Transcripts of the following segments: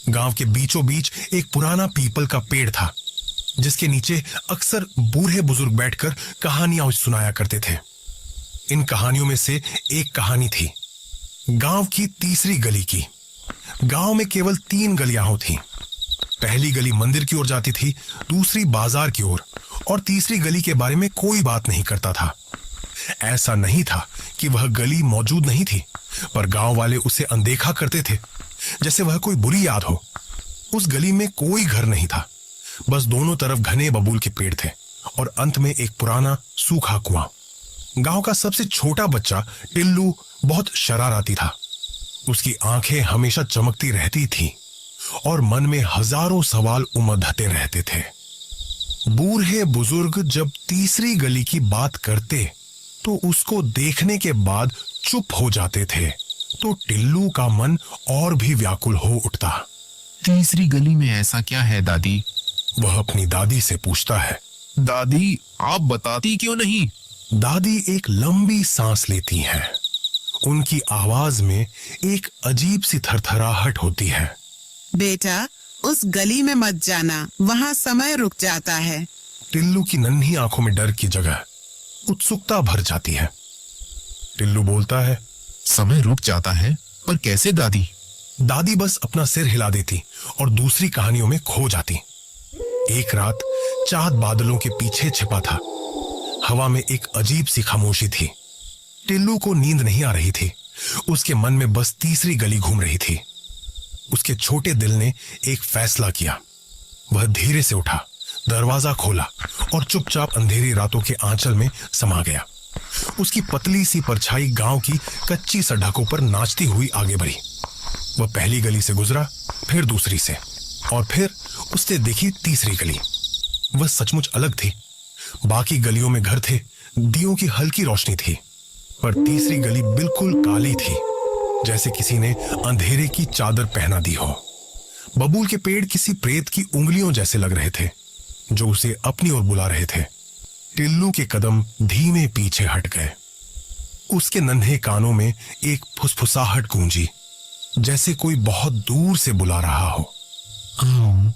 गांव के बीचों बीच एक पुराना पीपल का पेड़ था, जिसके नीचे अक्सर बूढ़े बुजुर्ग बैठकर कहानियां सुनाया करते थे। इन कहानियों में से एक कहानी थी गांव की तीसरी गली की। गांव में केवल 3 गलियां थीं। पहली गली मंदिर की ओर जाती थी, दूसरी बाजार की ओर, और तीसरी गली के बारे में कोई बात नहीं करता था। ऐसा नहीं था कि वह गली मौजूद नहीं थी, पर गांव वाले उसे अनदेखा करते थे, जैसे वह कोई बुरी याद हो। उस गली में कोई घर नहीं था, बस दोनों तरफ घने बबूल के पेड़ थे और अंत में एक पुराना सूखा कुआं। गांव का सबसे छोटा बच्चा टिल्लू बहुत शरारती था। उसकी आंखें हमेशा चमकती रहती थीं और मन में हजारों सवाल उमड़ते रहते थे। बूढ़े बुजुर्ग जब तीसरी गली की बात करते तो उसको देखने के बाद चुप हो जाते थे, तो टिल्लू का मन और भी व्याकुल हो उठता। तीसरी गली में ऐसा क्या है दादी? वह अपनी दादी से पूछता है। दादी, आप बताती क्यों नहीं? दादी एक लंबी सांस लेती हैं। उनकी आवाज में एक अजीब सी थरथराहट होती है। बेटा, उस गली में मत जाना, वहाँ समय रुक जाता है। टिल्लू की नन्ही आंखों में डर की जगह उत्सुकता भर जाती है। टिल्लू बोलता है, समय रुक जाता है? पर कैसे दादी? दादी बस अपना सिर हिला देती और दूसरी कहानियों में खो जाती। एक रात चांद बादलों के पीछे छिपा था। हवा में एक अजीब सी खामोशी थी। टिल्लू को नींद नहीं आ रही थी। उसके मन में बस तीसरी गली घूम रही थी। उसके छोटे दिल ने एक फैसला किया। वह धीरे से उठा, दरवाजा खोला और चुपचाप अंधेरी रातों के आंचल में समा गया। उसकी पतली सी परछाई गांव की कच्ची सड़कों पर नाचती हुई आगे बढ़ी। वह पहली गली से गुजरा, फिर दूसरी से, और फिर उसने देखी तीसरी गली। वह सचमुच अलग थी। बाकी गलियों में घर थे, दियों की हल्की रोशनी थी, पर तीसरी गली बिल्कुल काली थी, जैसे किसी ने अंधेरे की चादर पहना दी हो। बबूल के पेड़ किसी प्रेत की उंगलियों जैसे लग रहे थे, जो उसे अपनी ओर बुला रहे थे। टिल्लू के कदम धीमे पीछे हट गए। उसके नन्हे कानों में एक फुसफुसाहट गूंजी, जैसे कोई बहुत दूर से बुला रहा हो। आओ,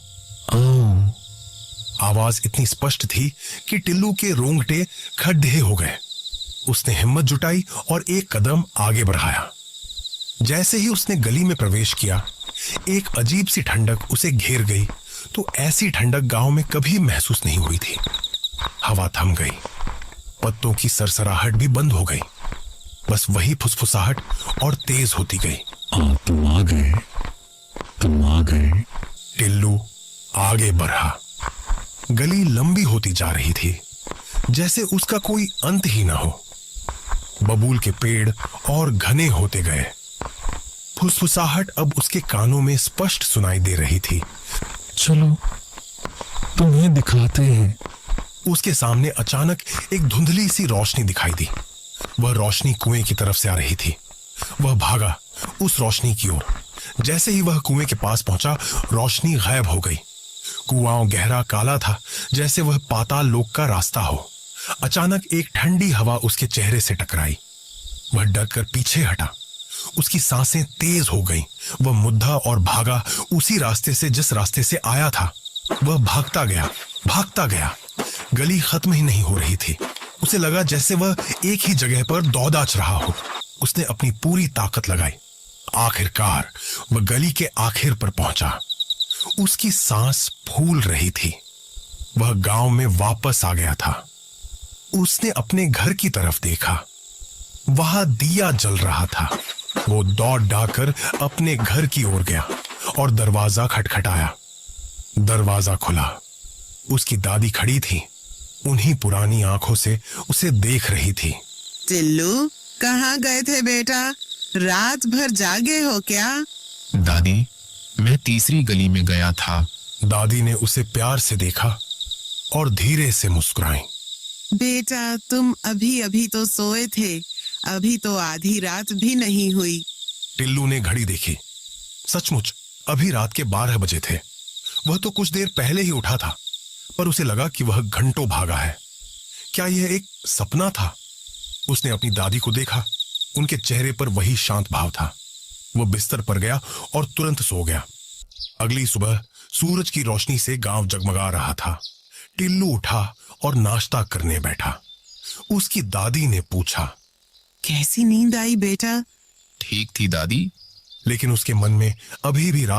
आओ। आवाज इतनी स्पष्ट थी कि टिल्लू के रोंगटे खड़े हो गए। उसने हिम्मत जुटाई और एक कदम आगे बढ़ाया। जैसे ही उसने गली में प्रवेश किया, एक अजीब सी ठंडक उसे घेर गई। तो ऐसी ठंडक गांव में कभी महसूस नहीं हुई थी। हवा थम गई, पत्तों की सरसराहट भी बंद हो गई। बस वही फुसफुसाहट और तेज होती गई। तुम आ गए, तुम आ गए। टिल्लू आगे बढ़ा। गली लंबी होती जा रही थी, जैसे उसका कोई अंत ही ना हो। बबूल के पेड़ और घने होते गए। फुसफुसाहट अब उसके कानों में स्पष्ट सुनाई दे रही थी। चलो, तुम्हें दिखाते हैं। उसके सामने अचानक एक धुंधली सी रोशनी दिखाई दी। वह रोशनी कुएं की तरफ से आ रही थी। वह भागा उस रोशनी की ओर। जैसे ही वह कुएं के पास पहुंचा, रोशनी गायब हो गई। कुआं गहरा काला था, जैसे वह पाताल लोक का रास्ता हो। अचानक एक ठंडी हवा उसके चेहरे से टकराई। वह डरकर पीछे हटा। उसकी सांसें तेज हो गईं। वह मुद्दा और भागा उसी रास्ते से जिस रास्ते से आया था। वह भागता गया, भागता गया। गली खत्म ही नहीं हो रही थी। उसे लगा जैसे वह एक ही जगह पर दौड़ाच रहा हो। उसने अपनी पूरी ताकत लगाई। आखिरकार वह गली के आखिर पर पहुंचा। उसकी सांस फूल रही थी। वह गांव में वापस आ गया था। उसने अपने घर की तरफ देखा। वहां दिया जल रहा था। वो दौड़ डाकर अपने घर की ओर गया और दरवाजा खटखटाया। दरवाजा खुला। उसकी दादी खड़ी थी। उन्हीं पुरानी आंखों से उसे देख रही थी। टिल्लू, कहाँ गए थे बेटा? रात भर जागे हो क्या? दादी, मैं तीसरी गली में गया था। दादी ने उसे प्यार से देखा और धीरे से मुस्कुराई। बेटा, तुम अभी अभी तो सोए थे। अभी तो आधी रात भी नहीं हुई। टिल्लू ने घड़ी देखी। सचमुच अभी रात के 12 बजे थे। वह तो कुछ देर पहले ही उठा था, पर उसे लगा कि वह घंटों भागा है। क्या यह एक सपना था? उसने अपनी दादी को देखा। उनके चेहरे पर वही शांत भाव था। वह बिस्तर पर गया और तुरंत सो गया। अगली सुबह सूरज की रोशनी से गांव जगमगा रहा था। टिल्लू उठा और नाश्ता करने बैठा। उसकी दादी ने पूछा, कैसी नींद आई बेटा? ठीक थी दादी। लेकिन उसके मन में अभी भी रात